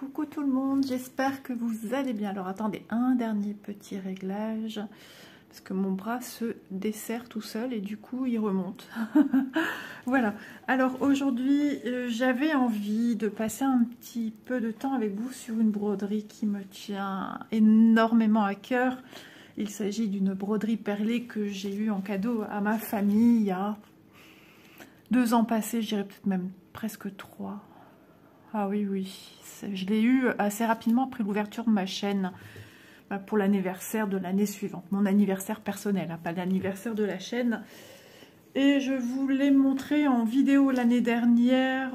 Coucou tout le monde, j'espère que vous allez bien. Alors attendez, un dernier petit réglage, parce que mon bras se dessert tout seul et du coup il remonte. Voilà, alors aujourd'hui j'avais envie de passer un petit peu de temps avec vous sur une broderie qui me tient énormément à cœur. Il s'agit d'une broderie perlée que j'ai eue en cadeau à ma famille il y a 2 ans passés, je dirais peut-être même presque 3. Ah oui, oui, je l'ai eu assez rapidement après l'ouverture de ma chaîne pour l'anniversaire de l'année suivante. Mon anniversaire personnel, hein, pas l'anniversaire de la chaîne. Et je vous l'ai montré en vidéo l'année dernière.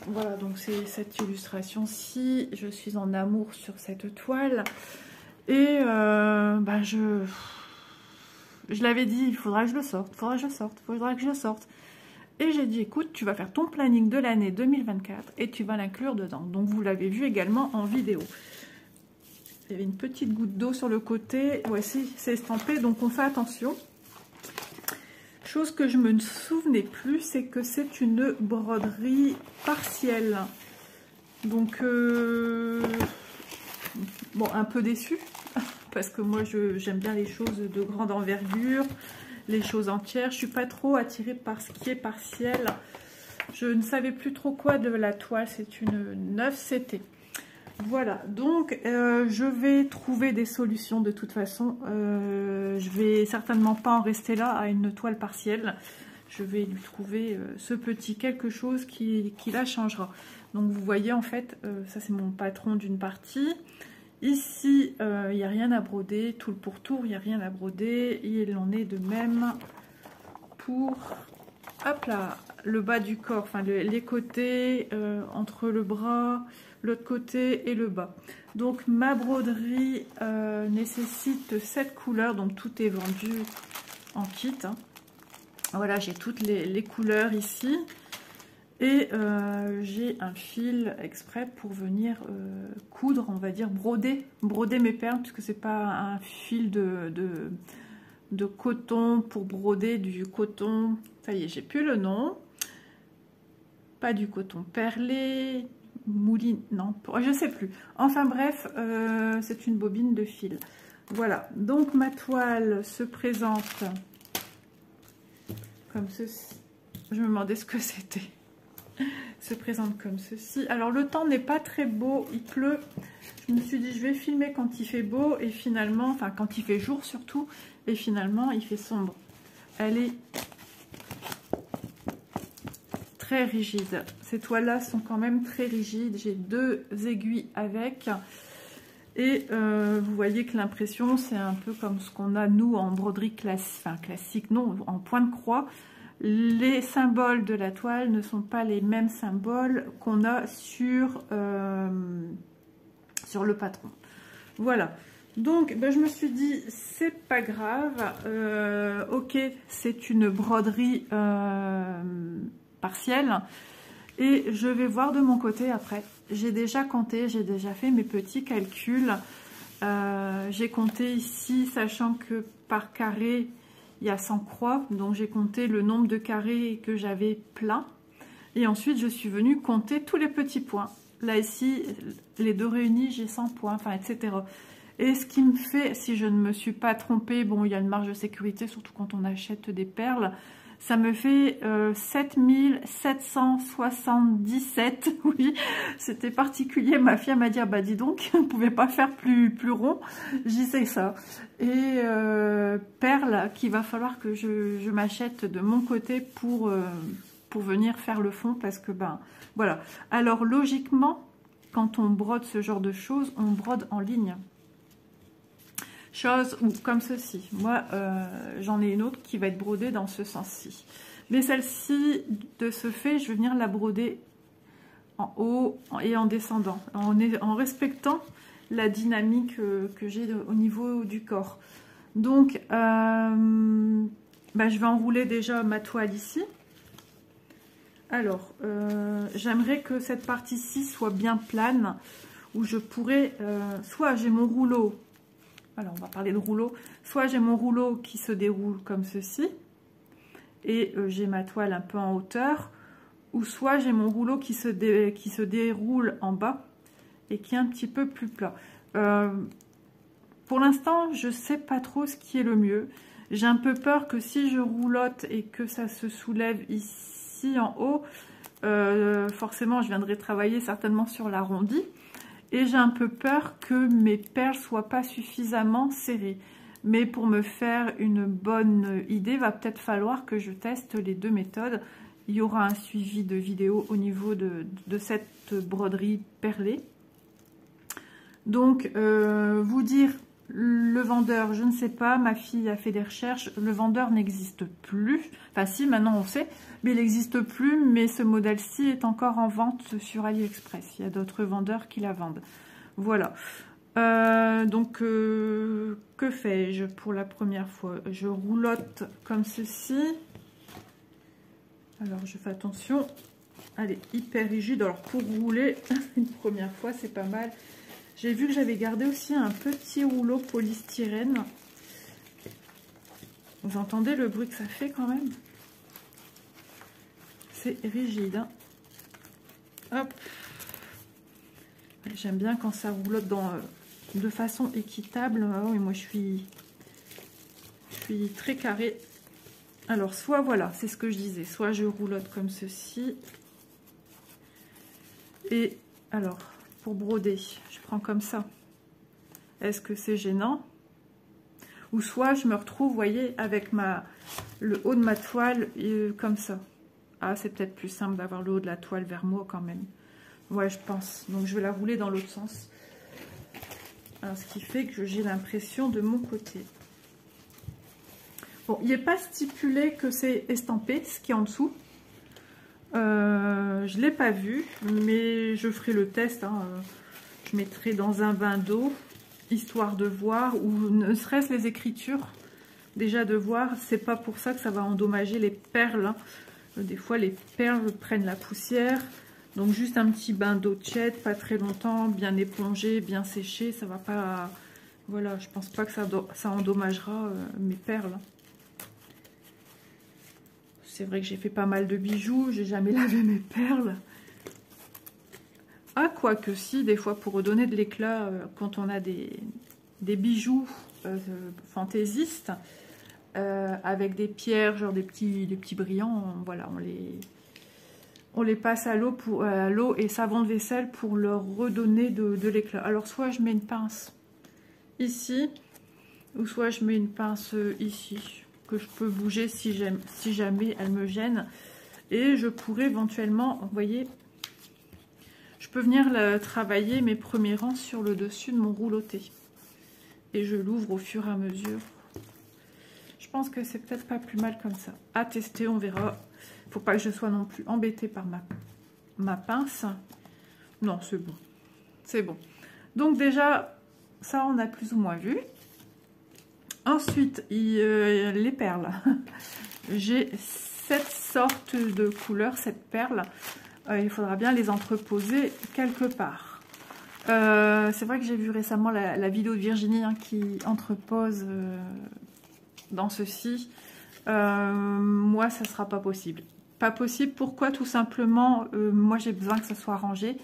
Voilà, donc c'est cette illustration-ci. Je suis en amour sur cette toile. Et je l'avais dit, il faudra que je le sorte, faudra que je le sorte. Et j'ai dit, écoute, tu vas faire ton planning de l'année 2024 et tu vas l'inclure dedans. Donc, vous l'avez vu également en vidéo. Il y avait une petite goutte d'eau sur le côté. Voici, c'est estampé, donc on fait attention. Chose que je me souvenais plus, c'est que c'est une broderie partielle. Donc, bon, un peu déçue. Parce que moi, j'aime bien les choses de grande envergure. Les choses entières, je suis pas trop attirée par ce qui est partiel. Je ne savais plus trop quoi de la toile, c'est une 9CT. Voilà, donc je vais trouver des solutions de toute façon. Je vais certainement pas en rester là à une toile partielle. Je vais lui trouver ce petit quelque chose qui la changera. Donc vous voyez en fait, ça c'est mon patron d'une partie. Ici, il n'y a rien à broder, tout le pourtour, il n'y a rien à broder. Il en est de même pour, hop là, le bas du corps, enfin les côtés, entre le bras, l'autre côté et le bas. Donc ma broderie nécessite 7 couleurs, donc tout est vendu en kit. Hein. Voilà, j'ai toutes les couleurs ici. Et j'ai un fil exprès pour venir coudre, on va dire broder mes perles, puisque c'est pas un fil de coton pour broder du coton. Ça y est, j'ai plus le nom. Pas du coton perlé, mouline, non, je sais plus. Enfin bref, c'est une bobine de fil. Voilà, donc ma toile se présente comme ceci. Je me demandais ce que c'était. Se présente comme ceci. Alors le temps n'est pas très beau, il pleut. Je me suis dit je vais filmer quand il fait beau et finalement, enfin quand il fait jour surtout, et finalement il fait sombre. Elle est très rigide. Ces toiles là sont quand même très rigides. J'ai 2 aiguilles avec et vous voyez que l'impression c'est un peu comme ce qu'on a nous en broderie classique, non, en point de croix. Les symboles de la toile ne sont pas les mêmes symboles qu'on a sur le patron. Voilà. Donc, je me suis dit, c'est pas grave. Ok, c'est une broderie partielle. Et je vais voir de mon côté après. J'ai déjà compté, j'ai déjà fait mes petits calculs. J'ai compté ici, sachant que par carré, il y a 100 croix, donc j'ai compté le nombre de carrés que j'avais plein. Et ensuite, je suis venue compter tous les petits points. Là, ici, les 2 réunis, j'ai 100 points, enfin, etc. Et ce qui me fait, si je ne me suis pas trompée, bon, il y a une marge de sécurité, surtout quand on achète des perles, ça me fait 7777, oui, c'était particulier. Ma fille m'a dit, ah bah dis donc, on ne pouvait pas faire plus rond. J'y sais ça. Et perles qu'il va falloir que je m'achète de mon côté pour venir faire le fond, parce que voilà. Alors logiquement, quand on brode ce genre de choses, on brode en ligne. Chose ou comme ceci. Moi, j'en ai une autre qui va être brodée dans ce sens-ci. Mais celle-ci, de ce fait, je vais venir la broder en haut et en descendant, en respectant la dynamique que j'ai au niveau du corps. Donc, je vais enrouler déjà ma toile ici. Alors, j'aimerais que cette partie-ci soit bien plane, où je pourrais, soit j'ai mon rouleau. Alors, on va parler de rouleau. Soit j'ai mon rouleau qui se déroule comme ceci, et j'ai ma toile un peu en hauteur, ou soit j'ai mon rouleau qui se déroule en bas, et qui est un petit peu plus plat. Pour l'instant, je ne sais pas trop ce qui est le mieux. J'ai un peu peur que si je roulotte et que ça se soulève ici en haut, forcément je viendrai travailler certainement sur l'arrondi. Et j'ai un peu peur que mes perles ne soient pas suffisamment serrées. Mais pour me faire une bonne idée, va peut-être falloir que je teste les deux méthodes. Il y aura un suivi de vidéo au niveau de cette broderie perlée. Donc, vous dire, le vendeur, je ne sais pas, ma fille a fait des recherches, le vendeur n'existe plus. Enfin si, maintenant on sait, mais il n'existe plus, mais ce modèle-ci est encore en vente sur AliExpress. Il y a d'autres vendeurs qui la vendent. Voilà. Donc, que fais-je pour la première fois? Je roulotte comme ceci. Alors, je fais attention. Elle est hyper rigide. Alors, pour rouler, une première fois, c'est pas mal. J'ai vu que j'avais gardé aussi un petit rouleau polystyrène. Vous entendez le bruit que ça fait quand même? C'est rigide. Hein. Hop. J'aime bien quand ça roulotte de façon équitable. Oh, et moi, je suis très carrée. Alors, soit, voilà, c'est ce que je disais. Soit je roulotte comme ceci. Et alors, pour broder, je prends comme ça. Est-ce que c'est gênant? Ou soit je me retrouve, vous voyez, avec le haut de ma toile comme ça. Ah, c'est peut-être plus simple d'avoir le haut de la toile vers moi quand même. Ouais, je pense. Donc, je vais la rouler dans l'autre sens. Alors, ce qui fait que j'ai l'impression de mon côté. Bon, il n'est pas stipulé que c'est estampé, ce qui est en dessous. Je ne l'ai pas vu, mais je ferai le test. Hein. Je mettrai dans un bain d'eau, histoire de voir, ou ne serait-ce les écritures, déjà de voir. C'est pas pour ça que ça va endommager les perles. Hein. Des fois, les perles prennent la poussière. Donc, juste un petit bain d'eau tiède, pas très longtemps, bien épongé, bien séché. Ça va pas... Voilà, je pense pas que ça endommagera mes perles. Hein. C'est vrai que j'ai fait pas mal de bijoux, j'ai jamais lavé mes perles. Ah, quoique si, des fois pour redonner de l'éclat, quand on a des bijoux fantaisistes, avec des pierres, genre des petits brillants, voilà, on les passe à l'eau et savon de vaisselle pour leur redonner de l'éclat. Alors soit je mets une pince ici, ou soit je mets une pince ici, que je peux bouger si jamais elle me gêne. Et je pourrais éventuellement, vous voyez, je peux venir travailler mes premiers rangs sur le dessus de mon rouloté. Et je l'ouvre au fur et à mesure. Je pense que c'est peut-être pas plus mal comme ça. À tester, on verra. Faut pas que je sois non plus embêtée par ma pince. Non, c'est bon. C'est bon. Donc déjà, ça on a plus ou moins vu. Ensuite, les perles. J'ai 7 sortes de couleurs, 7 perles. Il faudra bien les entreposer quelque part. C'est vrai que j'ai vu récemment la vidéo de Virginie hein, qui entrepose dans ceci. Moi, ça ne sera pas possible. Pas possible, pourquoi? Tout simplement, moi j'ai besoin que ça soit rangé.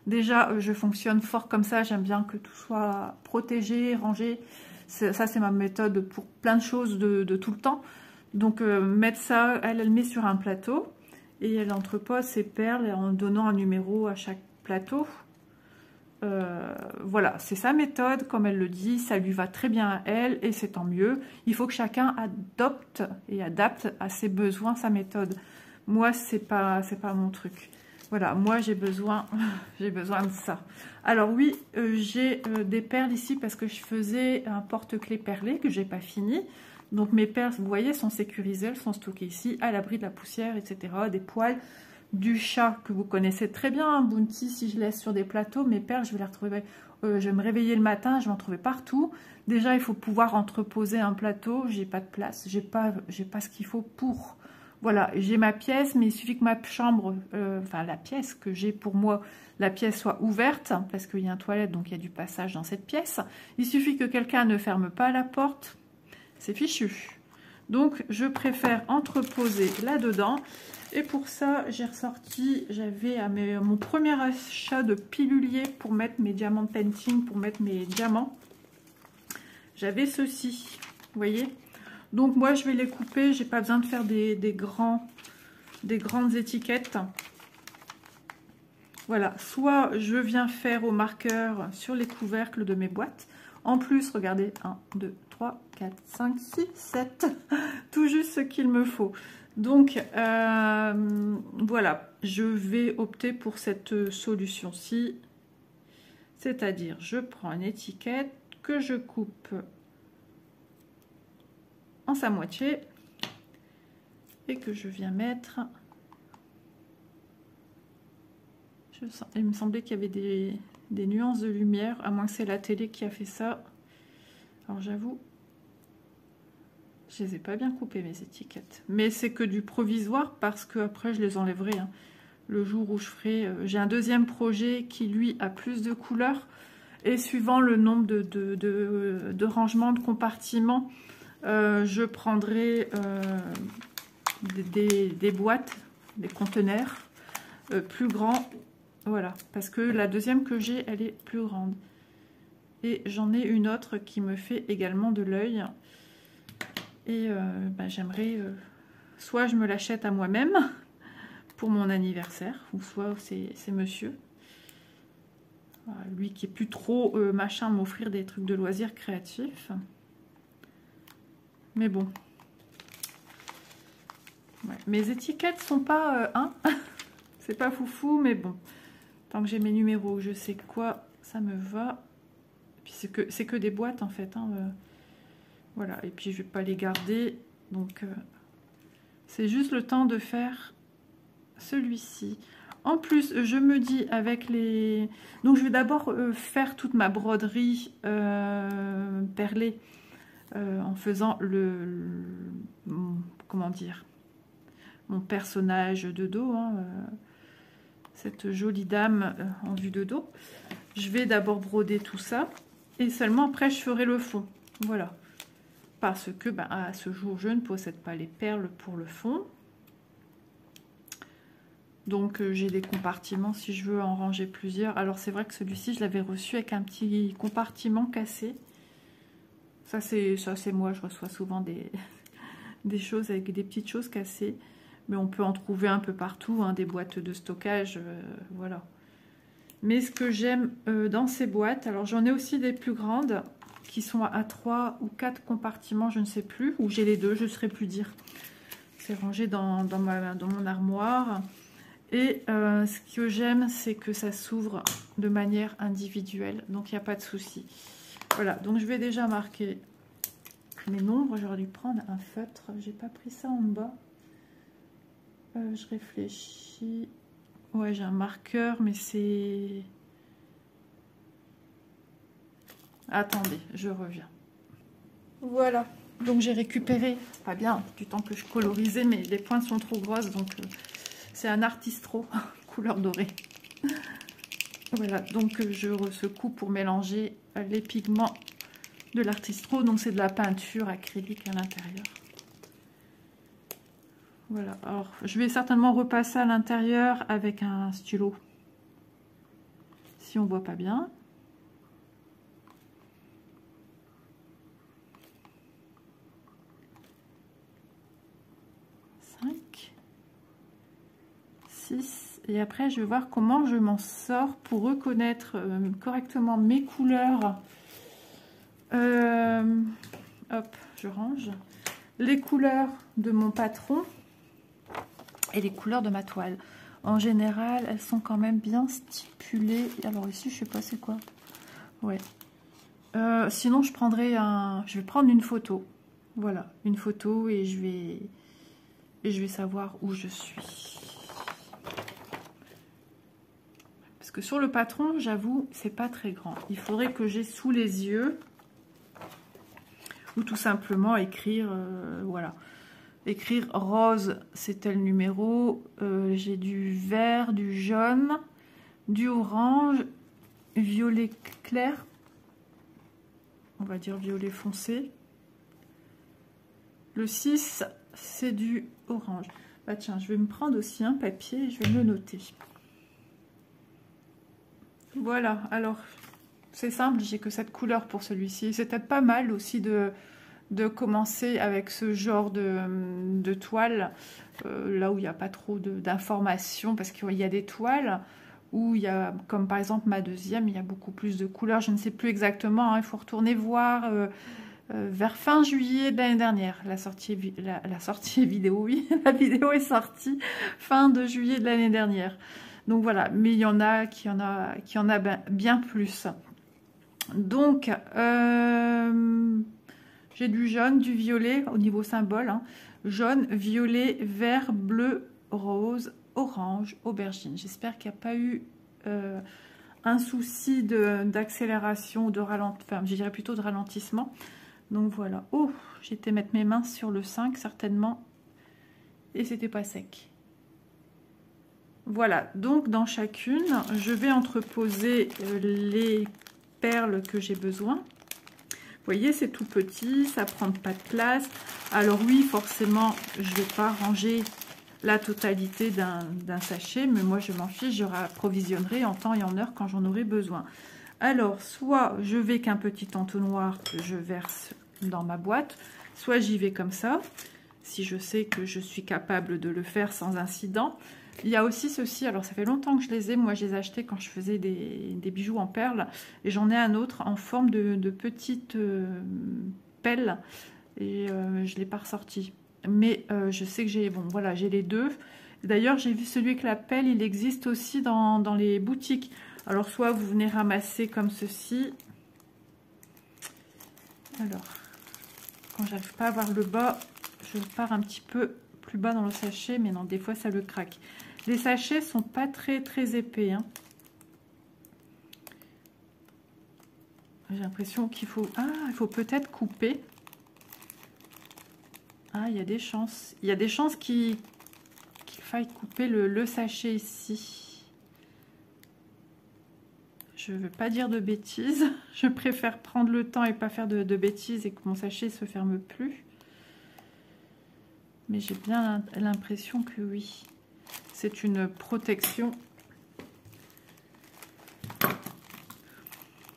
Déjà, je fonctionne fort comme ça, j'aime bien que tout soit protégé, rangé. Ça, c'est ma méthode pour plein de choses de tout le temps. Donc, mettre ça, elle met sur un plateau et elle entrepose ses perles en donnant un numéro à chaque plateau. Voilà, c'est sa méthode, comme elle le dit, ça lui va très bien à elle et c'est tant mieux. Il faut que chacun adopte et adapte à ses besoins sa méthode. Moi, c'est pas mon truc. Voilà, moi j'ai besoin de ça. Alors oui, j'ai des perles ici parce que je faisais un porte-clés perlé que j'ai pas fini. Donc mes perles, vous voyez, sont sécurisées, elles sont stockées ici, à l'abri de la poussière, etc. Des poils du chat que vous connaissez très bien, hein, Bounty. Si je laisse sur des plateaux, mes perles, je vais les retrouver. Je vais me réveiller le matin, je vais en trouver partout. Déjà, il faut pouvoir entreposer un plateau. J'ai pas de place, j'ai pas ce qu'il faut pour. Voilà, j'ai ma pièce, mais il suffit que ma chambre, enfin la pièce que j'ai pour moi, la pièce soit ouverte, parce qu'il y a une toilette, donc il y a du passage dans cette pièce. Il suffit que quelqu'un ne ferme pas la porte, c'est fichu. Donc je préfère entreposer là-dedans. Et pour ça, j'ai ressorti, j'avais mon premier achat de pilulier pour mettre mes diamants painting, pour mettre mes diamants. J'avais ceci, vous voyez. Donc moi, je vais les couper, j'ai pas besoin de faire des grandes étiquettes. Voilà, soit je viens faire au marqueur sur les couvercles de mes boîtes. En plus, regardez, 1, 2, 3, 4, 5, 6, 7, tout juste ce qu'il me faut. Donc, voilà, je vais opter pour cette solution-ci. C'est-à-dire, je prends une étiquette que je coupe en sa moitié et que je viens mettre... Il me semblait qu'il y avait des nuances de lumière, à moins que c'est la télé qui a fait ça. Alors j'avoue, je les ai pas bien coupées mes étiquettes. Mais c'est que du provisoire parce que après je les enlèverai. Hein. Le jour où je ferai... j'ai un deuxième projet qui lui a plus de couleurs. Et suivant le nombre de rangements, de compartiments, je prendrai des boîtes, des conteneurs plus grands. Voilà, parce que la deuxième que j'ai, elle est plus grande. Et j'en ai une autre qui me fait également de l'œil. Et j'aimerais... soit je me l'achète à moi-même pour mon anniversaire, ou soit c'est monsieur. Voilà, lui qui est plus trop machin m'offrir des trucs de loisirs créatifs. Mais bon. Ouais. Mes étiquettes sont pas... c'est pas foufou, mais bon. Tant que j'ai mes numéros, je sais quoi, ça me va. Puis c'est que des boîtes en fait. Hein, voilà, et puis je vais pas les garder. Donc c'est juste le temps de faire celui-ci. En plus, je me dis avec les... Donc je vais d'abord faire toute ma broderie perlée en faisant comment dire, mon personnage de dos. Hein, cette jolie dame en vue de dos. Je vais d'abord broder tout ça et seulement après je ferai le fond. Voilà. Parce que à ce jour je ne possède pas les perles pour le fond. Donc j'ai des compartiments si je veux en ranger plusieurs. Alors c'est vrai que celui-ci je l'avais reçu avec un petit compartiment cassé. Ça c'est moi, je reçois souvent des choses avec des petites choses cassées. Mais on peut en trouver un peu partout, hein, des boîtes de stockage, voilà. Mais ce que j'aime dans ces boîtes, alors j'en ai aussi des plus grandes, qui sont à 3 ou 4 compartiments, je ne sais plus, ou j'ai les deux, je ne saurais plus dire. C'est rangé dans mon armoire. Et ce que j'aime, c'est que ça s'ouvre de manière individuelle, donc il n'y a pas de souci. Voilà, donc je vais déjà marquer mes nombres, j'aurais dû prendre un feutre, j'ai pas pris ça en bas. Je réfléchis. Ouais, j'ai un marqueur, mais c'est... Attendez, je reviens. Voilà. Donc j'ai récupéré, pas bien, du temps que je colorisais, mais les pointes sont trop grosses, donc c'est un Artistro, couleur dorée. Voilà, donc je resecoue pour mélanger les pigments de l'Artistro. Donc c'est de la peinture acrylique à l'intérieur. Voilà, alors je vais certainement repasser à l'intérieur avec un stylo, si on voit pas bien. Et après je vais voir comment je m'en sors pour reconnaître correctement mes couleurs. Hop, je range les couleurs de mon patron et les couleurs de ma toile. En général, elles sont quand même bien stipulées. Alors ici, je sais pas c'est quoi. Ouais. Sinon, je vais prendre une photo. Voilà, une photo et je vais savoir où je suis. Parce que sur le patron, j'avoue, c'est pas très grand. Il faudrait que j'ai sous les yeux ou tout simplement écrire, voilà. Écrire rose, c'est tel numéro. J'ai du vert, du jaune, du orange, violet clair. On va dire violet foncé. Le 6, c'est du orange. Bah tiens, je vais me prendre aussi un papier et je vais me le noter. Voilà, alors c'est simple, j'ai que cette couleur pour celui-ci. C'est peut-être pas mal aussi de commencer avec ce genre de toile, là où il n'y a pas trop d'informations, parce qu'il y a des toiles où il y a, comme par exemple ma deuxième, il y a beaucoup plus de couleurs, je ne sais plus exactement, hein, il faut retourner voir vers fin juillet de l'année dernière, la sortie vidéo, oui, la vidéo est sortie fin de juillet de l'année dernière. Donc voilà, mais il y en a qui en a bien plus. Donc, j'ai du jaune, du violet au niveau symbole. Hein. Jaune, violet, vert, bleu, rose, orange, aubergine. J'espère qu'il n'y a pas eu un souci d'accélération ou de ralentissement. Enfin, je dirais plutôt de ralentissement. Donc voilà. Oh, j'ai été mettre mes mains sur le 5 certainement. Et c'était pas sec. Voilà. Donc dans chacune, je vais entreposer les perles que j'ai besoin. Vous voyez, c'est tout petit, ça prend pas de place. Alors oui, forcément, je ne vais pas ranger la totalité d'un sachet, mais moi je m'en fiche, je approvisionnerai en temps et en heure quand j'en aurai besoin. Alors, soit je vais qu'un petit entonnoir que je verse dans ma boîte, soit j'y vais comme ça, si je sais que je suis capable de le faire sans incident. Il y a aussi ceci, alors ça fait longtemps que je les ai, moi je les ai achetés quand je faisais des bijoux en perles, et j'en ai un autre en forme de petite pelle, et je ne l'ai pas ressorti. Mais je sais que j'ai, bon voilà, j'ai les deux. D'ailleurs j'ai vu celui avec la pelle, il existe aussi dans les boutiques. Alors soit vous venez ramasser comme ceci, alors quand j'arrive pas à voir le bas, je pars un petit peu plus bas dans le sachet, mais non, des fois ça le craque. Les sachets sont pas très épais, hein. J'ai l'impression qu'il faut... Ah, il faut peut-être couper. Ah, il y a des chances. Il y a des chances qu'il faille couper le sachet ici. Je ne veux pas dire de bêtises. Je préfère prendre le temps et pas faire de bêtises et que mon sachet ne se ferme plus. Mais j'ai bien l'impression que oui. C'est une protection.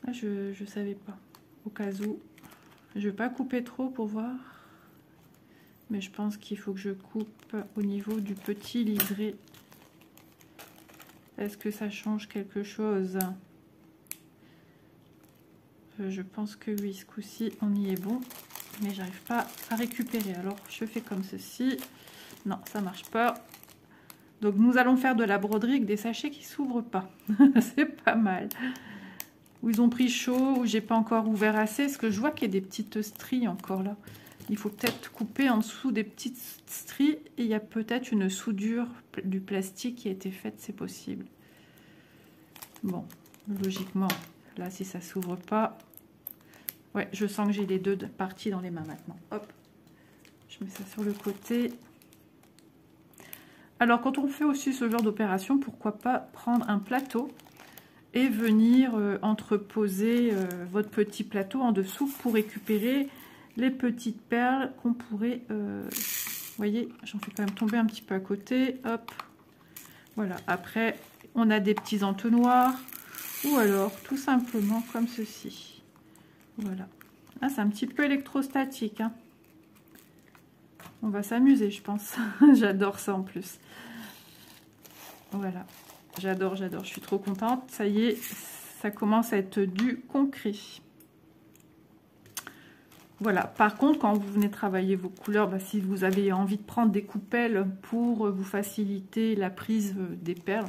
Ah, je ne savais pas. Au cas où. Je ne vais pas couper trop pour voir. Mais je pense qu'il faut que je coupe au niveau du petit liseré. Est-ce que ça change quelque chose? Je pense que oui, ce coup-ci, on y est bon. Mais j'arrive pas à récupérer. Alors, je fais comme ceci. Non, ça marche pas. Donc, nous allons faire de la broderie avec des sachets qui s'ouvrent pas. C'est pas mal. Où ils ont pris chaud, où j'ai pas encore ouvert assez. Parce que je vois qu'il y a des petites stries encore là. Il faut peut-être couper en dessous des petites stries. Et il y a peut-être une soudure du plastique qui a été faite, c'est possible. Bon, logiquement, là, si ça s'ouvre pas... Ouais, je sens que j'ai les deux parties dans les mains maintenant. Hop, je mets ça sur le côté. Alors, quand on fait aussi ce genre d'opération, pourquoi pas prendre un plateau et venir entreposer votre petit plateau en dessous pour récupérer les petites perles qu'on pourrait... vous voyez, j'en fais quand même tomber un petit peu à côté. Hop, voilà. Après, on a des petits entonnoirs ou alors tout simplement comme ceci. Voilà. Ah, c'est un petit peu électrostatique, hein. On va s'amuser, je pense. J'adore ça en plus. Voilà. J'adore, j'adore. Je suis trop contente. Ça y est, ça commence à être du concret. Voilà. Par contre, quand vous venez travailler vos couleurs, bah, si vous avez envie de prendre des coupelles pour vous faciliter la prise des perles,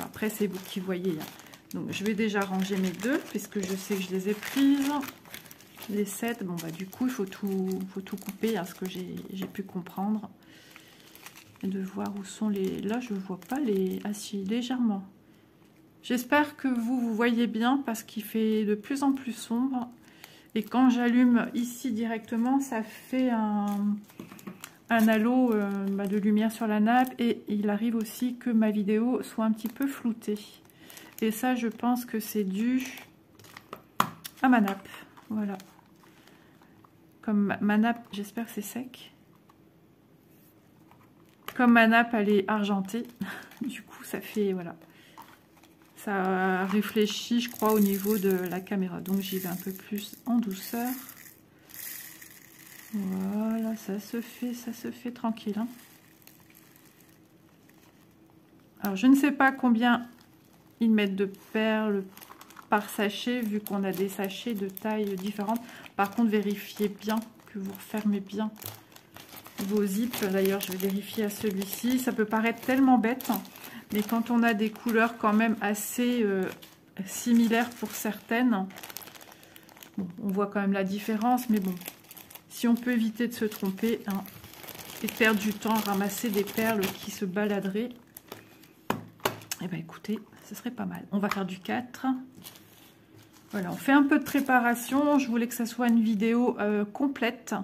après, c'est vous qui voyez, hein. Donc, je vais déjà ranger mes deux, puisque je sais que je les ai prises. Les 7, bon, bah, du coup, il faut tout couper, hein, ce que j'ai pu comprendre. Et de voir où sont les... Là, je ne vois pas les... Ah si, légèrement. J'espère que vous voyez bien, parce qu'il fait de plus en plus sombre. Et quand j'allume ici directement, ça fait un halo de lumière sur la nappe. Et il arrive aussi que ma vidéo soit un petit peu floutée. Et ça, je pense que c'est dû à ma nappe. Voilà. Comme ma nappe, j'espère que c'est sec. Comme ma nappe, elle est argentée. Du coup, ça fait, voilà. Ça réfléchit, je crois, au niveau de la caméra. Donc, j'y vais un peu plus en douceur. Voilà, ça se fait tranquille. Hein. Alors, je ne sais pas combien ils mettent de perles par sachet, vu qu'on a des sachets de tailles différentes. Par contre, vérifiez bien que vous refermez bien vos zips. D'ailleurs, je vais vérifier à celui-ci. Ça peut paraître tellement bête, mais quand on a des couleurs quand même assez similaires pour certaines, bon, on voit quand même la différence, mais bon, si on peut éviter de se tromper hein, et de perdre du temps à ramasser des perles qui se baladeraient, eh bien écoutez, ce serait pas mal. On va faire du 4. Voilà, on fait un peu de préparation. Je voulais que ça soit une vidéo complète.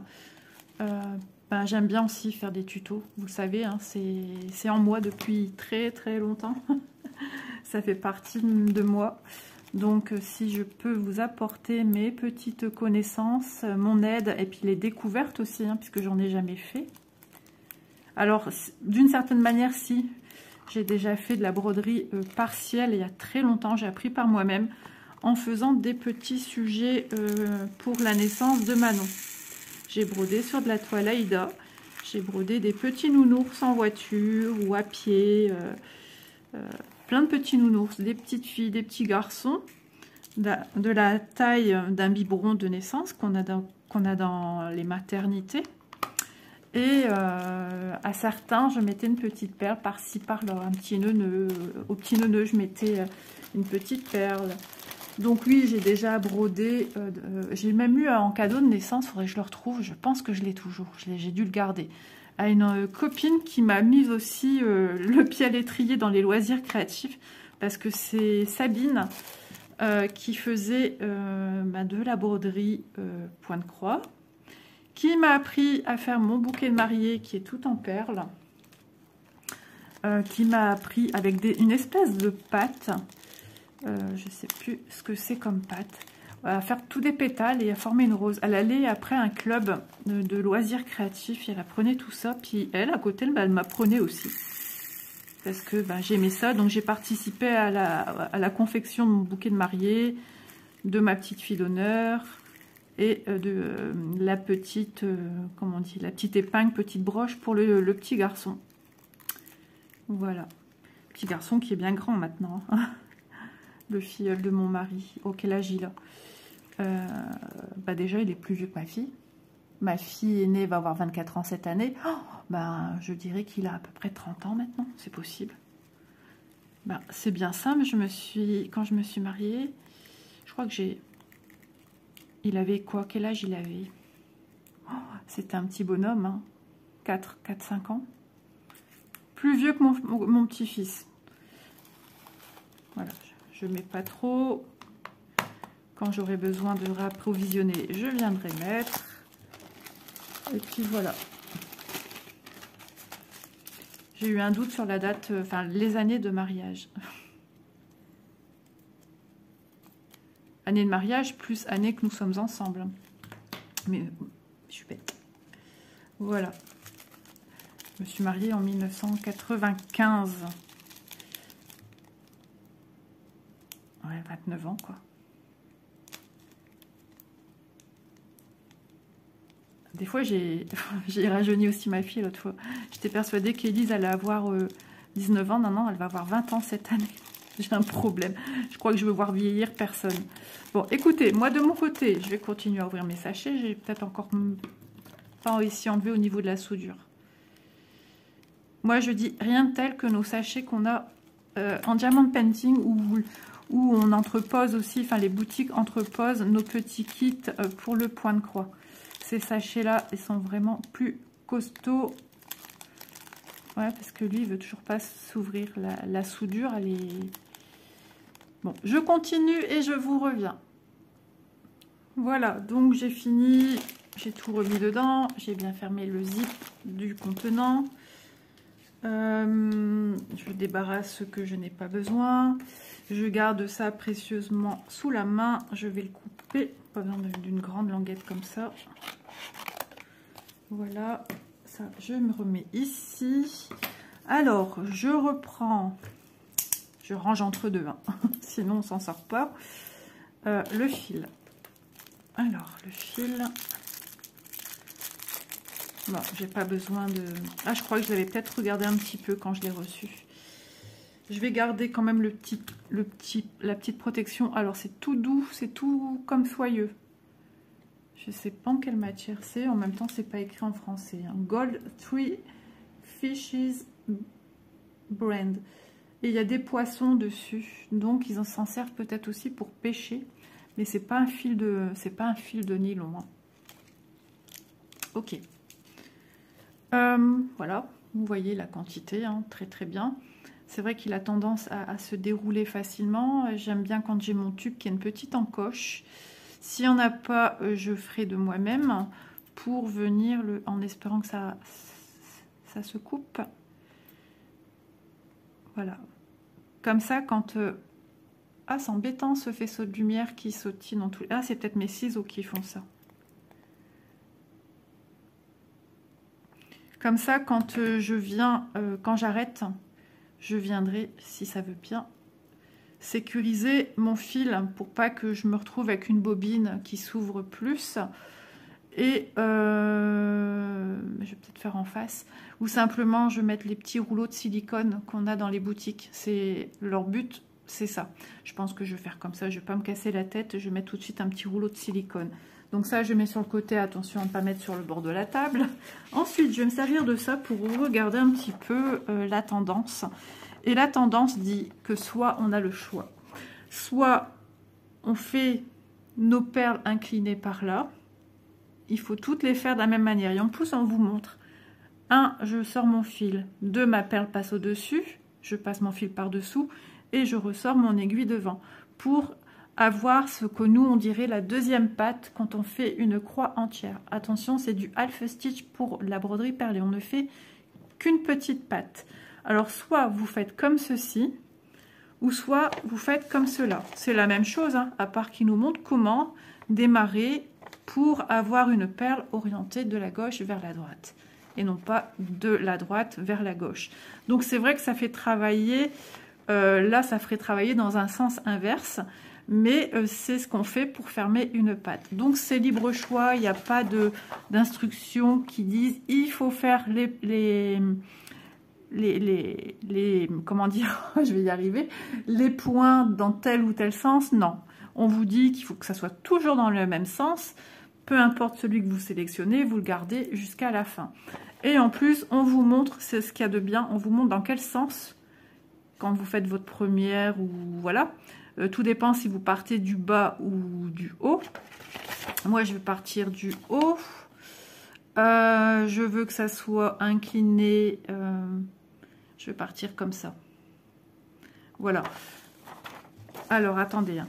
Ben, j'aime bien aussi faire des tutos. Vous le savez, hein, c'est en moi depuis très longtemps. Ça fait partie de moi. Donc, si je peux vous apporter mes petites connaissances, mon aide, et puis les découvertes aussi, hein, puisque j'en ai jamais fait. Alors, d'une certaine manière, si... J'ai déjà fait de la broderie partielle il y a très longtemps. J'ai appris par moi-même en faisant des petits sujets pour la naissance de Manon. J'ai brodé sur de la toile Aïda. J'ai brodé des petits nounours en voiture ou à pied. Plein de petits nounours, des petites filles, des petits garçons. De la taille d'un biberon de naissance qu'on a dans les maternités. Et à certains, je mettais une petite perle par-ci, par-là, un petit neuneu. Au petit neuneu, je mettais une petite perle. Donc oui, j'ai déjà brodé. J'ai même eu en cadeau de naissance, il faudrait que je le retrouve. Je pense que je l'ai toujours. J'ai dû le garder. À une copine qui m'a mis aussi le pied à l'étrier dans les loisirs créatifs. Parce que c'est Sabine qui faisait de la broderie point de croix. Qui m'a appris à faire mon bouquet de mariée qui est tout en perles, qui m'a appris avec une espèce de pâte, je ne sais plus ce que c'est comme pâte, à faire tous des pétales et à former une rose. Elle allait après un club de loisirs créatifs et elle apprenait tout ça, puis elle, à côté, elle m'apprenait aussi. Parce que j'aimais ça, donc j'ai participé à la confection de mon bouquet de mariée, de ma petite fille d'honneur, et de la petite, comment on dit, la petite épingle, petite broche pour le petit garçon. Voilà. Petit garçon qui est bien grand maintenant. Le filleul de mon mari. Oh, quel âge il a déjà, il est plus vieux que ma fille. Ma fille aînée va avoir 24 ans cette année. Oh, je dirais qu'il a à peu près 30 ans maintenant. C'est possible. C'est bien ça, mais quand je me suis mariée, je crois que j'ai... Il avait quoi? Quel âge il avait? Oh, c'était un petit bonhomme, hein. 4-5 ans. Plus vieux que mon petit-fils. Voilà, je ne mets pas trop. Quand j'aurai besoin de réapprovisionner, je viendrai mettre. Et puis voilà. J'ai eu un doute sur la date, enfin les années de mariage. Année de mariage plus année que nous sommes ensemble. Mais je suis bête. Voilà. Je me suis mariée en 1995. Ouais, 29 ans, quoi. Des fois, j'ai rajeuni aussi ma fille l'autre fois. J'étais persuadée qu'Élise allait avoir 19 ans. Non, elle va avoir 20 ans cette année. J'ai un problème. Je crois que je veux voir vieillir personne. Bon, écoutez, moi de mon côté, je vais continuer à ouvrir mes sachets. J'ai peut-être encore pas réussi à enlever au niveau de la soudure. Moi, je dis rien de tel que nos sachets qu'on a en diamond painting où on entrepose aussi, enfin les boutiques entreposent nos petits kits pour le point de croix. Ces sachets-là, ils sont vraiment plus costauds. Ouais, parce que lui, il veut toujours pas s'ouvrir. La soudure, elle est... Bon, je continue et je vous reviens. Voilà, donc j'ai fini. J'ai tout remis dedans. J'ai bien fermé le zip du contenant. Je débarrasse ce que je n'ai pas besoin. Je garde ça précieusement sous la main. Je vais le couper. Pas besoin d'une grande languette comme ça. Voilà. ça, je me remets ici. Alors, je reprends, je range entre deux, hein. Sinon on s'en sort pas. Le fil. Alors, le fil. Bon, j'ai pas besoin de... Ah, je crois que je l'avais peut-être regardé un petit peu quand je l'ai reçu. Je vais garder quand même la petite protection. Alors, c'est tout doux, c'est tout comme soyeux. Je sais pas en quelle matière c'est. En même temps, c'est pas écrit en français. Hein. Gold Three Fishes Brand. Et il y a des poissons dessus. Donc, ils s'en servent peut-être aussi pour pêcher. Mais c'est pas un fil de nylon. Hein. Ok. Voilà. Vous voyez la quantité. Hein, très très bien. C'est vrai qu'il a tendance à se dérouler facilement. J'aime bien quand j'ai mon tube qui a une petite encoche. S'il n'y en a pas, je ferai de moi-même pour venir, en espérant que ça se coupe. Voilà. Comme ça, quand... Ah, c'est embêtant ce faisceau de lumière qui sautille dans tout... Ah, c'est peut-être mes ciseaux qui font ça. Comme ça, quand je viens, quand j'arrête, je viendrai, si ça veut bien, sécuriser mon fil pour pas que je me retrouve avec une bobine qui s'ouvre plus. Et je vais peut-être faire en face. Ou simplement, je vais mettre les petits rouleaux de silicone qu'on a dans les boutiques. C'est leur but, c'est ça. Je pense que je vais faire comme ça. Je vais pas me casser la tête. Je vais mettre tout de suite un petit rouleau de silicone. Donc ça, je mets sur le côté. Attention à ne pas mettre sur le bord de la table. Ensuite, je vais me servir de ça pour regarder un petit peu la tendance. Et la tendance dit que soit on a le choix. Soit on fait nos perles inclinées par là. Il faut toutes les faire de la même manière. Et en plus, on vous montre. 1, je sors mon fil. 2, ma perle passe au-dessus. Je passe mon fil par-dessous. Et je ressors mon aiguille devant. Pour avoir ce que nous, on dirait la deuxième patte quand on fait une croix entière. Attention, c'est du half stitch pour la broderie perlée. On ne fait qu'une petite patte. Alors, soit vous faites comme ceci, ou soit vous faites comme cela. C'est la même chose, hein, à part qu'il nous montre comment démarrer pour avoir une perle orientée de la gauche vers la droite. Et non pas de la droite vers la gauche. Donc, c'est vrai que ça fait travailler... là, ça ferait travailler dans un sens inverse. Mais c'est ce qu'on fait pour fermer une patte. Donc, c'est libre choix. Il n'y a pas d'instructions qui disent il faut faire comment dire, je vais y arriver, les points dans tel ou tel sens. Non, on vous dit qu'il faut que ça soit toujours dans le même sens, peu importe celui que vous sélectionnez, vous le gardez jusqu'à la fin. Et en plus, on vous montre, c'est ce qu'il y a de bien, on vous montre dans quel sens, quand vous faites votre première, ou voilà, tout dépend si vous partez du bas ou du haut. Moi, je vais partir du haut. Je veux que ça soit incliné, je vais partir comme ça. Voilà. Alors, attendez, hein,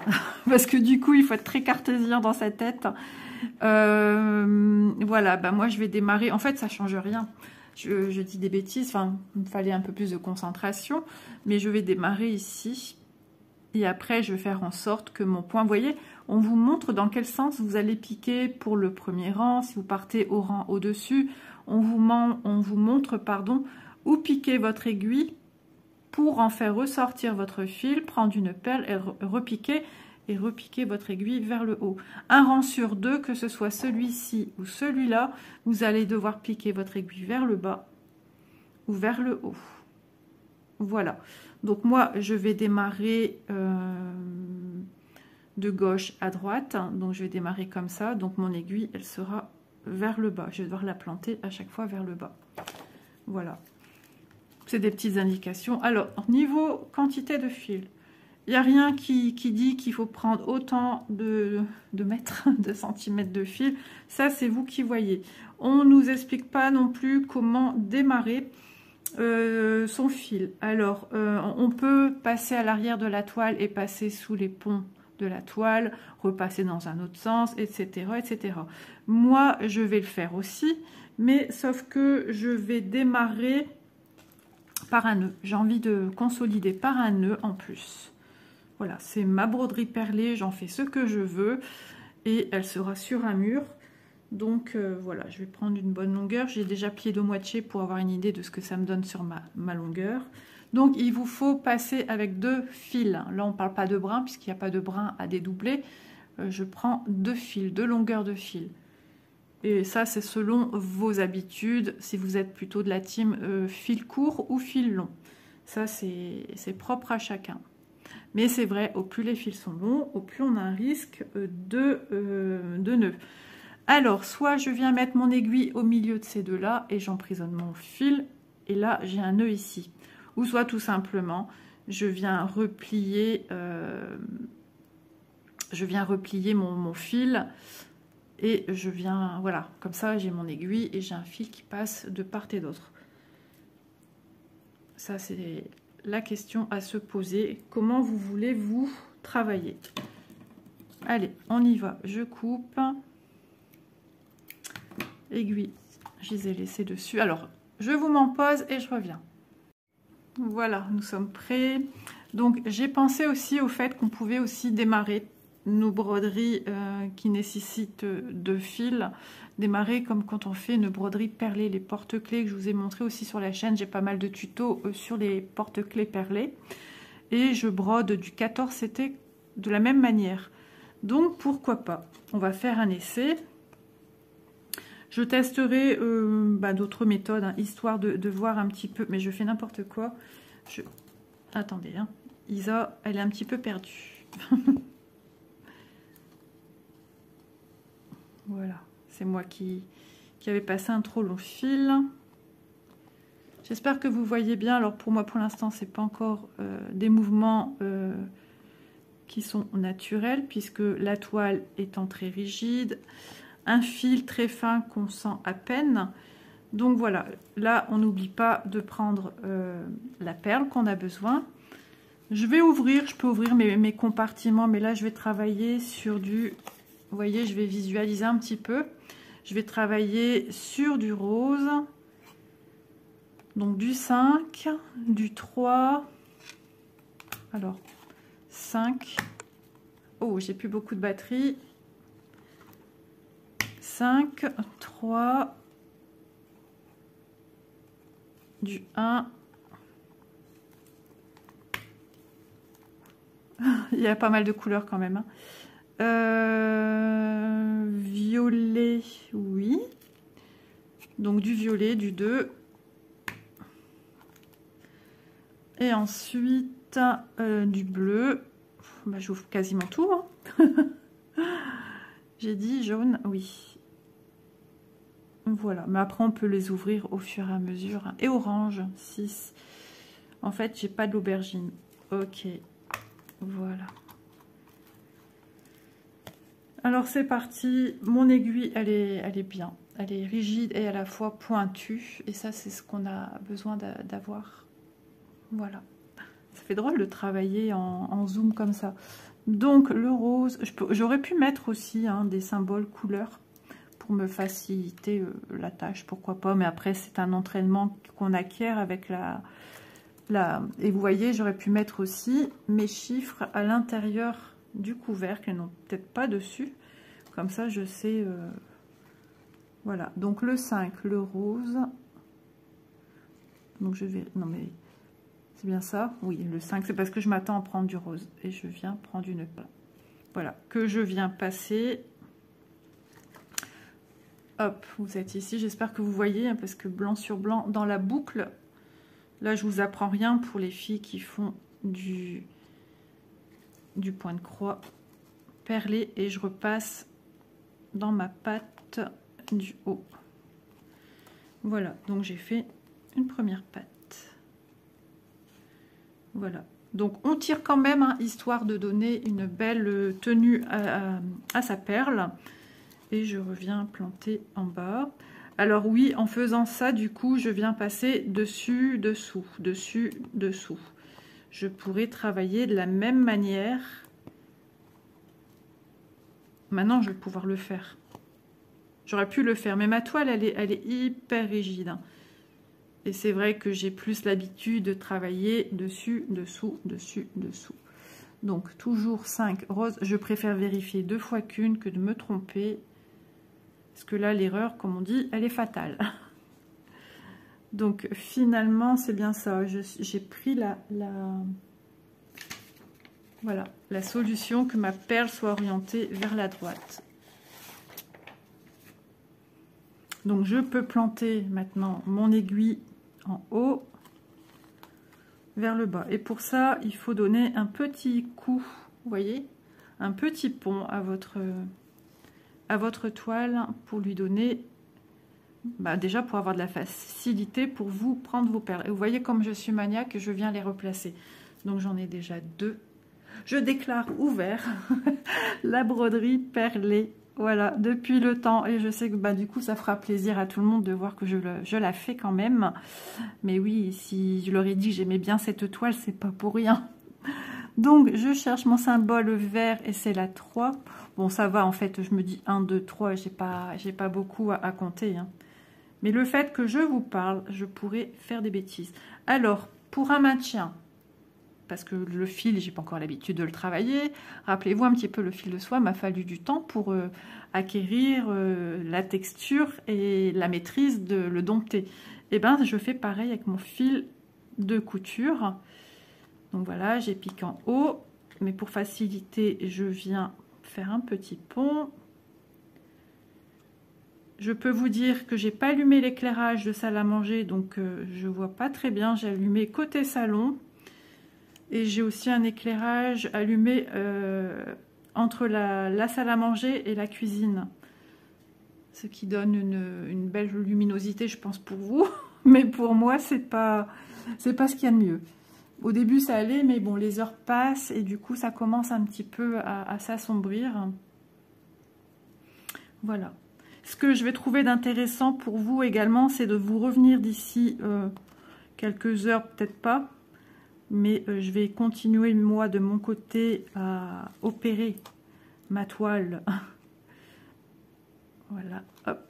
parce que du coup, il faut être très cartésien dans sa tête. Voilà, bah moi, je vais démarrer. En fait, ça ne change rien. Je dis des bêtises, enfin, il me fallait un peu plus de concentration. Mais je vais démarrer ici. Et après, je vais faire en sorte que mon point... Vous voyez, on vous montre dans quel sens vous allez piquer pour le premier rang. Si vous partez au rang au-dessus, on vous montre, pardon, où piquer votre aiguille pour en faire ressortir votre fil, prendre une perle et repiquer votre aiguille vers le haut. Un rang sur deux, que ce soit celui-ci ou celui-là, vous allez devoir piquer votre aiguille vers le bas ou vers le haut. Voilà. Donc moi, je vais démarrer de gauche à droite. Donc je vais démarrer comme ça. Donc mon aiguille, elle sera vers le bas. Je vais devoir la planter à chaque fois vers le bas. Voilà. C'est des petites indications. Alors, niveau quantité de fil, il n'y a rien qui dit qu'il faut prendre autant de mètres, de centimètres de fil. Ça, c'est vous qui voyez. On ne nous explique pas non plus comment démarrer son fil. Alors, on peut passer à l'arrière de la toile et passer sous les ponts de la toile, repasser dans un autre sens, etc., etc. Moi, je vais le faire aussi, mais sauf que je vais démarrer par un nœud. J'ai envie de consolider par un nœud en plus. Voilà, c'est ma broderie perlée, j'en fais ce que je veux et elle sera sur un mur. Donc voilà, je vais prendre une bonne longueur. J'ai déjà plié de moitié pour avoir une idée de ce que ça me donne sur ma longueur. Donc il vous faut passer avec 2 fils. Là on ne parle pas de brin puisqu'il n'y a pas de brin à dédoubler. Je prends 2 fils, 2 longueurs de fil. Et ça c'est selon vos habitudes, si vous êtes plutôt de la team fil court ou fil long. Ça c'est propre à chacun. Mais c'est vrai, au plus les fils sont longs, au plus on a un risque de nœuds. Alors, soit je viens mettre mon aiguille au milieu de ces deux-là et j'emprisonne mon fil. Et là, j'ai un nœud ici. Ou soit tout simplement, je viens replier, mon fil. Et je viens, voilà, comme ça, j'ai mon aiguille et j'ai un fil qui passe de part et d'autre. Ça, c'est la question à se poser. Comment vous voulez vous travailler? Allez, on y va. Je coupe. Aiguille, je les ai laissés dessus. Alors, je vous m'en pose et je reviens. Voilà, nous sommes prêts. Donc, j'ai pensé aussi au fait qu'on pouvait aussi démarrer nos broderies qui nécessitent 2 fils. Démarrer comme quand on fait une broderie perlée, les porte-clés que je vous ai montré aussi sur la chaîne. J'ai pas mal de tutos sur les porte-clés perlés. Et je brode du 14, c'était de la même manière. Donc, pourquoi pas? On va faire un essai. Je testerai d'autres méthodes, hein, histoire de voir un petit peu. Mais je fais n'importe quoi. Attendez, hein. Isa, elle est un petit peu perdue. Voilà, c'est moi qui avait passé un trop long fil. J'espère que vous voyez bien. Alors pour moi, pour l'instant, c'est pas encore des mouvements qui sont naturels, puisque la toile étant très rigide. Un fil très fin qu'on sent à peine. Donc voilà, là on n'oublie pas de prendre la perle qu'on a besoin. Je vais ouvrir, je peux ouvrir mes compartiments, mais là je vais travailler sur du, vous voyez, je vais visualiser un petit peu. Je vais travailler sur du rose, donc du 5, du 3, alors 5, oh j'ai plus beaucoup de batterie. 5, 3, du 1. Il y a pas mal de couleurs quand même. Violet, oui. Donc du violet, du 2. Et ensuite du bleu. Bah, j'ouvre quasiment tout. Hein. J'ai dit jaune, oui. Voilà, mais après on peut les ouvrir au fur et à mesure. Et orange, 6. En fait, j'ai pas d'aubergine. Ok, voilà. Alors c'est parti. Mon aiguille, elle est bien. Elle est rigide et à la fois pointue. Et ça, c'est ce qu'on a besoin d'avoir. Voilà. Ça fait drôle de travailler en zoom comme ça. Donc le rose, j'aurais pu mettre aussi des symboles couleurs pour me faciliter la tâche, pourquoi pas, mais après c'est un entraînement qu'on acquiert avec et vous voyez, j'aurais pu mettre aussi mes chiffres à l'intérieur du couvercle et non peut-être pas dessus, comme ça je sais, voilà, donc le 5, le rose, donc je vais, non mais c'est bien ça, oui, le 5 c'est parce que je m'attends à prendre du rose et je viens prendre une pain, voilà, que je viens passer. Hop, vous êtes ici, j'espère que vous voyez, hein, parce que blanc sur blanc dans la boucle, là je vous apprends rien pour les filles qui font du point de croix perlé et je repasse dans ma patte du haut. Voilà, donc j'ai fait une première patte. Voilà, donc on tire quand même, hein, histoire de donner une belle tenue à sa perle. Et je reviens planter en bas. Alors oui, en faisant ça, du coup, je viens passer dessus, dessous, dessus, dessous. Je pourrais travailler de la même manière. Maintenant, je vais pouvoir le faire. J'aurais pu le faire, mais ma toile, elle est hyper rigide. Hein. Et c'est vrai que j'ai plus l'habitude de travailler dessus, dessous, dessus, dessous. Donc, toujours 5 roses. Je préfère vérifier 2 fois qu'une que de me tromper. Parce que là, l'erreur, comme on dit, elle est fatale. Donc, finalement, c'est bien ça. J'ai pris voilà, la solution, que ma perle soit orientée vers la droite. Donc, je peux planter maintenant mon aiguille en haut vers le bas. Et pour ça, il faut donner un petit coup, vous voyez, un petit pont à votre toile pour lui donner, déjà pour avoir de la facilité pour vous prendre vos perles. Et vous voyez comme je suis maniaque, je viens les replacer. Donc j'en ai déjà 2. Je déclare ouvert la broderie perlée. Voilà, depuis le temps. Et je sais que du coup, ça fera plaisir à tout le monde de voir que je la fais quand même. Mais oui, si je leur ai dit que j'aimais bien cette toile, c'est pas pour rien. Donc, je cherche mon symbole vert et c'est la 3. Bon, ça va, en fait, je me dis 1, 2, 3, j'ai pas beaucoup à compter. Hein. Mais le fait que je vous parle, je pourrais faire des bêtises. Alors, pour un maintien, parce que le fil, j'ai pas encore l'habitude de le travailler. Rappelez-vous un petit peu, le fil de soie m'a fallu du temps pour acquérir la texture et la maîtrise de le dompter. Et je fais pareil avec mon fil de couture. Donc voilà, j'ai piqué en haut, mais pour faciliter, je viens faire un petit pont. Je peux vous dire que j'ai pas allumé l'éclairage de salle à manger, donc je vois pas très bien. J'ai allumé côté salon. Et j'ai aussi un éclairage allumé entre la salle à manger et la cuisine. Ce qui donne une belle luminosité, je pense, pour vous. Mais pour moi, c'est pas ce qu'il y a de mieux. Au début, ça allait, mais bon, les heures passent et du coup, ça commence un petit peu à s'assombrir. Voilà. Ce que je vais trouver d'intéressant pour vous également, c'est de vous revenir d'ici quelques heures, peut-être pas. Mais je vais continuer, moi, de mon côté, à opérer ma toile. Voilà, hop.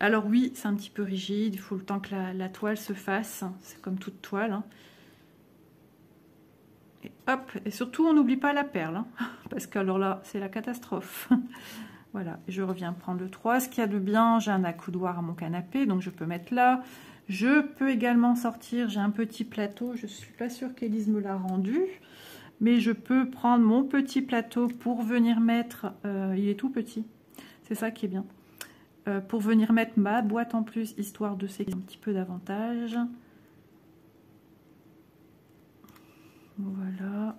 Alors oui, c'est un petit peu rigide, il faut le temps que la toile se fasse. C'est comme toute toile. Hein. Et hop, et surtout, on n'oublie pas la perle. Hein, parce que alors là, c'est la catastrophe. Voilà, je reviens prendre le 3. Ce qu'il y a de bien, j'ai un accoudoir à mon canapé, donc je peux mettre là. Je peux également sortir, j'ai un petit plateau, je ne suis pas sûre qu'Élise me l'a rendu, mais je peux prendre mon petit plateau pour venir mettre, il est tout petit, c'est ça qui est bien, pour venir mettre ma boîte en plus, histoire de sécuriser un petit peu davantage. Voilà.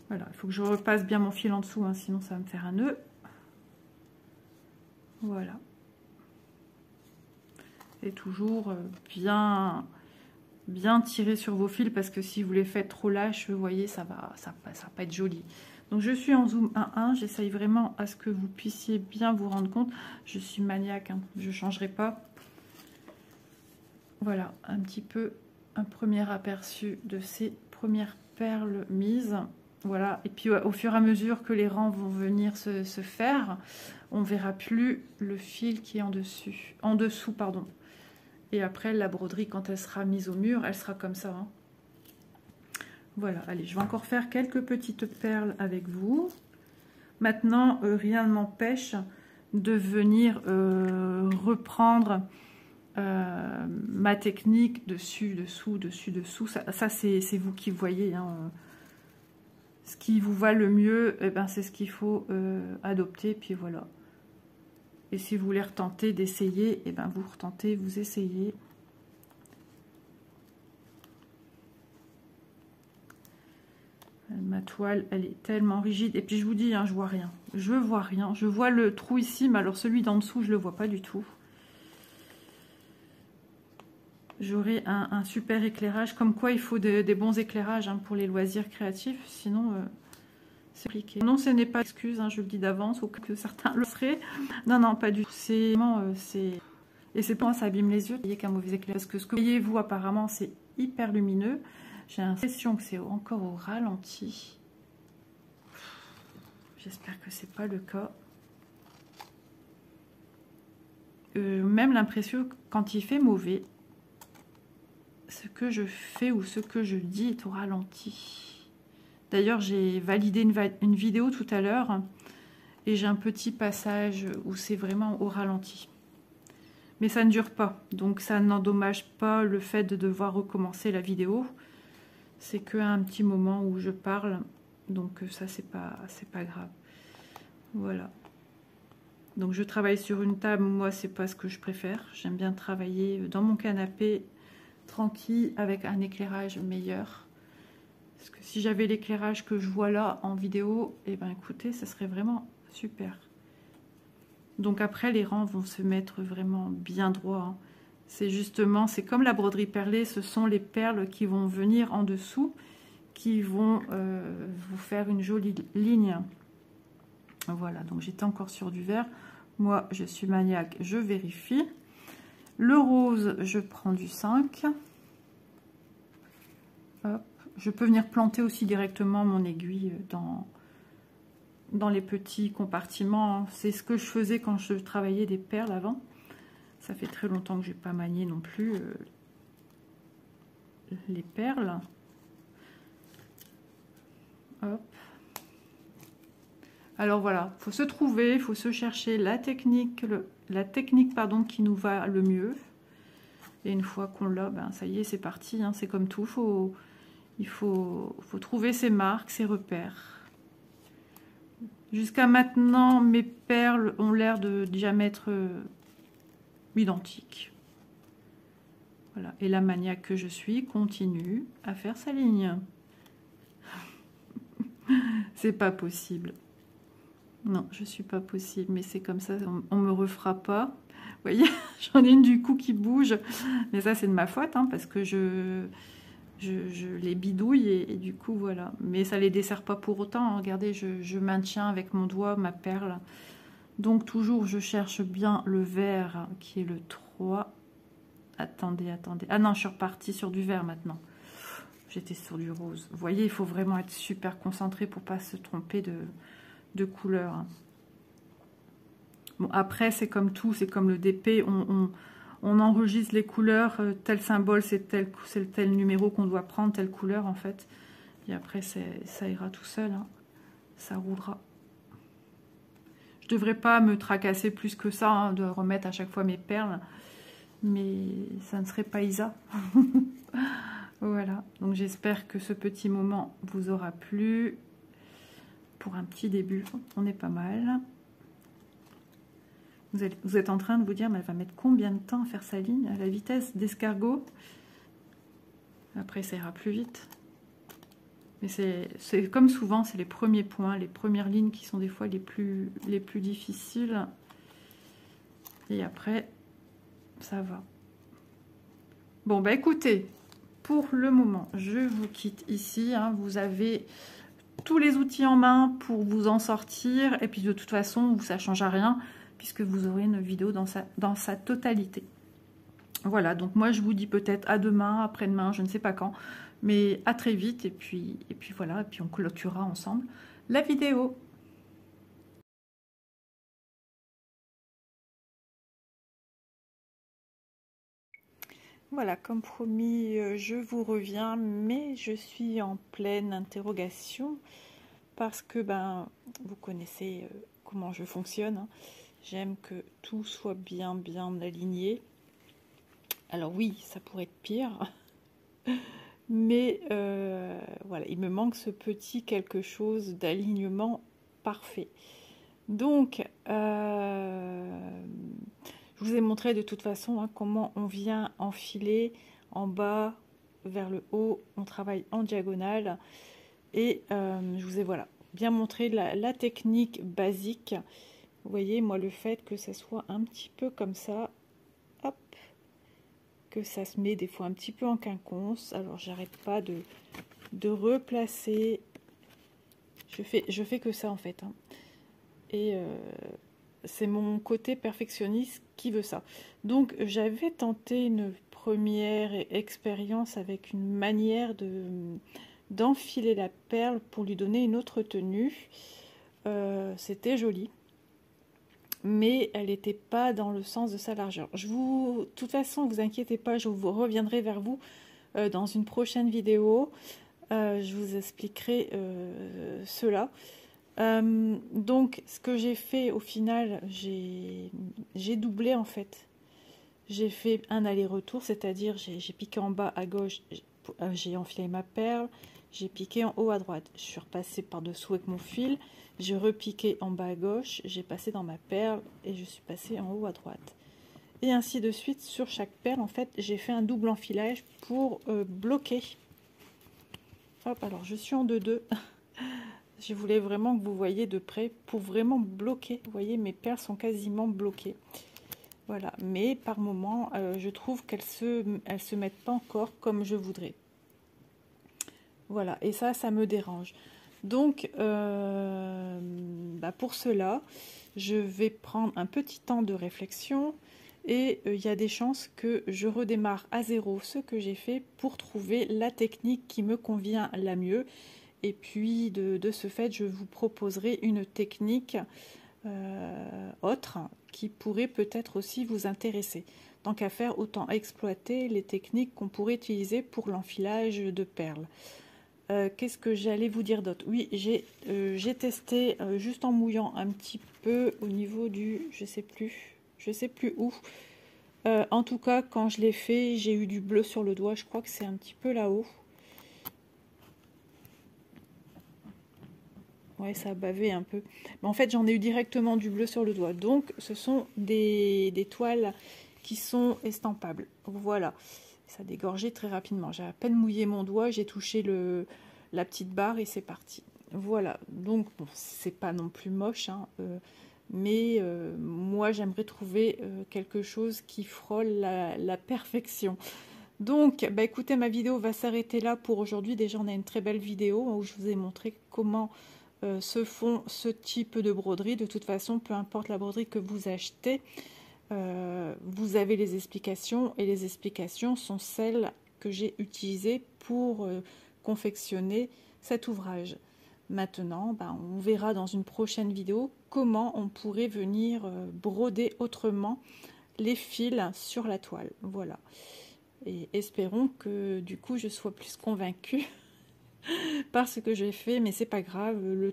Voilà, il faut que je repasse bien mon fil en dessous, hein, sinon ça va me faire un nœud. Voilà. Et toujours bien tirer sur vos fils, parce que si vous les faites trop lâches, vous voyez, ça va pas être joli. Donc je suis en zoom 1.1, j'essaye vraiment à ce que vous puissiez bien vous rendre compte. Je suis maniaque, hein, je ne changerai pas. Voilà, un petit peu un premier aperçu de ces premières perles mises. Voilà, et puis au fur et à mesure que les rangs vont venir se faire, on verra plus le fil qui est en dessous, pardon. Et après, la broderie, quand elle sera mise au mur, elle sera comme ça. Hein. Voilà, allez, je vais encore faire quelques petites perles avec vous. Maintenant, rien ne m'empêche de venir reprendre ma technique dessus, dessous, dessus, dessous. Ça c'est vous qui voyez. Hein. Ce qui vous va le mieux, eh ben, c'est ce qu'il faut adopter. Puis voilà. Et si vous voulez retenter d'essayer, eh ben, vous retentez, vous essayez. Ma toile, elle est tellement rigide. Et puis je vous dis, hein, je vois rien. Je vois rien. Je vois le trou ici, mais alors celui d'en dessous, je le vois pas du tout. J'aurai un super éclairage. Comme quoi, il faut des bons éclairages hein, pour les loisirs créatifs. Sinon, c'est compliqué. Non, ce n'est pas excuse, hein, je le dis d'avance, ou que certains le feraient. Non, non, pas du tout. C'est vraiment... Et c'est pas ça abîme les yeux. Vous voyez qu'un mauvais éclairage. Parce que ce que vous voyez, vous, apparemment, c'est hyper lumineux. J'ai l'impression que c'est encore au ralenti. J'espère que c'est pas le cas. Même l'impression quand il fait mauvais, ce que je fais ou ce que je dis est au ralenti. D'ailleurs, j'ai validé une vidéo tout à l'heure Et j'ai un petit passage où c'est vraiment au ralenti. Mais ça ne dure pas, donc ça n'endommage pas le fait de devoir recommencer la vidéo. C'est qu'un petit moment où je parle, donc ça c'est pas grave. Voilà. Donc je travaille sur une table, moi c'est pas ce que je préfère. J'aime bien travailler dans mon canapé, tranquille, avec un éclairage meilleur. Parce que si j'avais l'éclairage que je vois là en vidéo, et ben écoutez, ça serait vraiment super. Donc après les rangs vont se mettre vraiment bien droits. C'est justement, c'est comme la broderie perlée, ce sont les perles qui vont venir en dessous, qui vont vous faire une jolie ligne. Voilà, donc j'étais encore sur du vert. Moi, je suis maniaque, je vérifie. Le rose, je prends du 5. Hop. Je peux venir planter aussi directement mon aiguille dans les petits compartiments. C'est ce que je faisais quand je travaillais des perles avant. Ça fait très longtemps que je n'ai pas manié non plus les perles. Hop. Alors voilà, il faut se trouver, il faut se chercher la technique pardon, qui nous va le mieux. Et une fois qu'on l'a, ben ça y est, c'est parti. Hein, c'est comme tout, il faut trouver ses marques, ses repères. Jusqu'à maintenant, mes perles ont l'air de diamètre identique. Voilà. Et la maniaque que je suis continue à faire sa ligne. C'est pas possible. Non, je suis pas possible, mais c'est comme ça, on me refera pas. Vous voyez, j'en ai une du coup qui bouge, mais ça c'est de ma faute, hein, parce que je les bidouille et du coup voilà. Mais ça les dessert pas pour autant, hein. Regardez, je maintiens avec mon doigt ma perle. Donc toujours je cherche bien le vert qui est le 3. Attendez. Ah non, je suis repartie sur du vert maintenant. J'étais sur du rose. Vous voyez, il faut vraiment être super concentré pour pas se tromper de couleur. Bon, après, c'est comme tout, c'est comme le DP. On enregistre les couleurs. Tel symbole, c'est tel numéro qu'on doit prendre, telle couleur en fait. Et après, ça ira tout seul. Hein. Ça roulera. Je devrais pas me tracasser plus que ça, hein, de remettre à chaque fois mes perles. Mais ça ne serait pas Isa. Voilà, donc j'espère que ce petit moment vous aura plu. Pour un petit début, on est pas mal. Vous êtes en train de vous dire, mais elle va mettre combien de temps à faire sa ligne à la vitesse d'escargot? Après, ça ira plus vite. Mais c'est comme souvent, c'est les premiers points, les premières lignes qui sont des fois les plus difficiles. Et après, ça va. Bon, bah écoutez, pour le moment, je vous quitte ici. Hein. Vous avez tous les outils en main pour vous en sortir. Et puis de toute façon, ça ne change à rien puisque vous aurez une vidéo dans sa totalité. Voilà, donc moi je vous dis peut-être à demain, après-demain, je ne sais pas quand. Mais à très vite et puis voilà, et puis on clôturera ensemble la vidéo. Voilà, comme promis, je vous reviens, mais je suis en pleine interrogation parce que vous connaissez comment je fonctionne. Hein. J'aime que tout soit bien aligné. Alors oui, ça pourrait être pire, mais voilà, il me manque ce petit quelque chose d'alignement parfait. Donc, je vous ai montré de toute façon hein, comment on vient enfiler en bas vers le haut, on travaille en diagonale et je vous ai voilà, bien montré la technique basique. Vous voyez, moi le fait que ça soit un petit peu comme ça, hop, que ça se met des fois un petit peu en quinconce, alors j'arrête pas de replacer, je fais que ça en fait. Hein. Et c'est mon côté perfectionniste qui veut ça. Donc j'avais tenté une première expérience avec une manière d'enfiler la perle pour lui donner une autre tenue. C'était joli, mais elle n'était pas dans le sens de sa largeur. De toute façon, vous inquiétez pas, je vous reviendrai vers vous dans une prochaine vidéo. Je vous expliquerai cela. Donc ce que j'ai fait au final, j'ai doublé en fait. J'ai fait un aller-retour, c'est-à-dire j'ai piqué en bas à gauche, j'ai enfilé ma perle, j'ai piqué en haut à droite. Je suis repassée par-dessous avec mon fil, j'ai repiqué en bas à gauche, j'ai passé dans ma perle et je suis passée en haut à droite. Et ainsi de suite, sur chaque perle, en fait, j'ai fait un double enfilage pour bloquer. Hop, alors je suis en 2-2. Je voulais vraiment que vous voyez de près pour vraiment bloquer. Vous voyez, mes perles sont quasiment bloquées. Voilà, mais par moment, je trouve qu'elles se mettent pas encore comme je voudrais. Voilà, et ça me dérange. Donc, pour cela, je vais prendre un petit temps de réflexion et il y a des chances que je redémarre à zéro ce que j'ai fait pour trouver la technique qui me convient la mieux. Et puis, de ce fait, je vous proposerai une technique autre qui pourrait peut-être aussi vous intéresser. Tant qu'à faire, autant exploiter les techniques qu'on pourrait utiliser pour l'enfilage de perles. Qu'est-ce que j'allais vous dire d'autre? Oui, j'ai testé juste en mouillant un petit peu au niveau du... je sais plus où. En tout cas, quand je l'ai fait, j'ai eu du bleu sur le doigt. Je crois que c'est un petit peu là-haut. Ouais, ça a bavé un peu. Mais en fait, j'en ai eu directement du bleu sur le doigt. Donc, ce sont des toiles qui sont estampables. Voilà. Ça a dégorgé très rapidement. J'ai à peine mouillé mon doigt, j'ai touché la petite barre et c'est parti. Voilà. Donc, bon, c'est pas non plus moche, hein, mais moi, j'aimerais trouver quelque chose qui frôle la perfection. Donc, écoutez, ma vidéo va s'arrêter là pour aujourd'hui. Déjà, on a une très belle vidéo où je vous ai montré comment se font ce type de broderie. De toute façon, peu importe la broderie que vous achetez, vous avez les explications et les explications sont celles que j'ai utilisées pour confectionner cet ouvrage. Maintenant, on verra dans une prochaine vidéo comment on pourrait venir broder autrement les fils sur la toile. Voilà. Et espérons que du coup je sois plus convaincue par ce que j'ai fait, mais c'est pas grave, le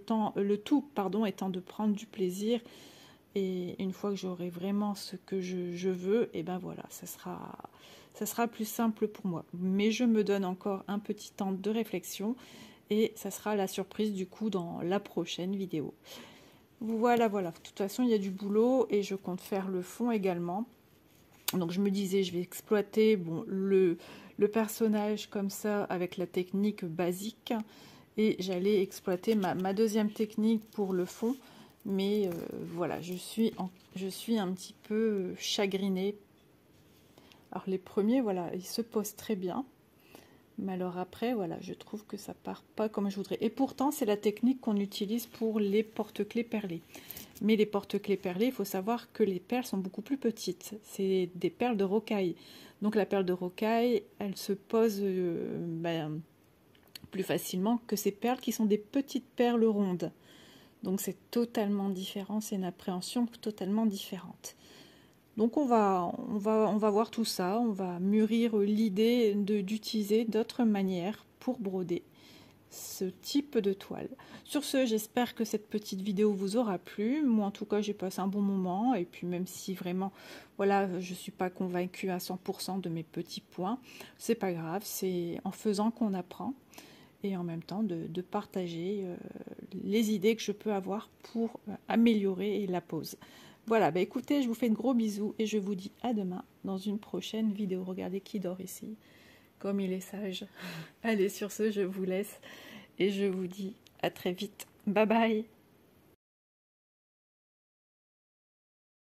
tout étant de prendre du plaisir, et une fois que j'aurai vraiment ce que je veux, et voilà, ça sera plus simple pour moi. Mais je me donne encore un petit temps de réflexion, et ça sera la surprise du coup dans la prochaine vidéo. Voilà, de toute façon il y a du boulot, et je compte faire le fond également. Donc je me disais, je vais exploiter le personnage comme ça avec la technique basique et j'allais exploiter ma deuxième technique pour le fond. Mais voilà, je suis un petit peu chagrinée. Alors les premiers, voilà, ils se posent très bien. Mais alors après, voilà, je trouve que ça part pas comme je voudrais. Et pourtant, c'est la technique qu'on utilise pour les porte-clés perlés. Mais les porte-clés perlés, il faut savoir que les perles sont beaucoup plus petites. C'est des perles de rocaille. Donc la perle de rocaille, elle se pose plus facilement que ces perles qui sont des petites perles rondes. Donc c'est totalement différent, c'est une appréhension totalement différente. Donc on va voir tout ça, on va mûrir l'idée d'utiliser d'autres manières pour broder ce type de toile. Sur ce, j'espère que cette petite vidéo vous aura plu. Moi en tout cas j'ai passé un bon moment, et puis même si vraiment voilà, je suis pas convaincue à 100% de mes petits points, c'est pas grave, c'est en faisant qu'on apprend, et en même temps de partager les idées que je peux avoir pour améliorer la pose. Voilà, écoutez, je vous fais de gros bisous et je vous dis à demain dans une prochaine vidéo. Regardez qui dort ici, comme il est sage. Allez, sur ce, je vous laisse et je vous dis à très vite. Bye bye.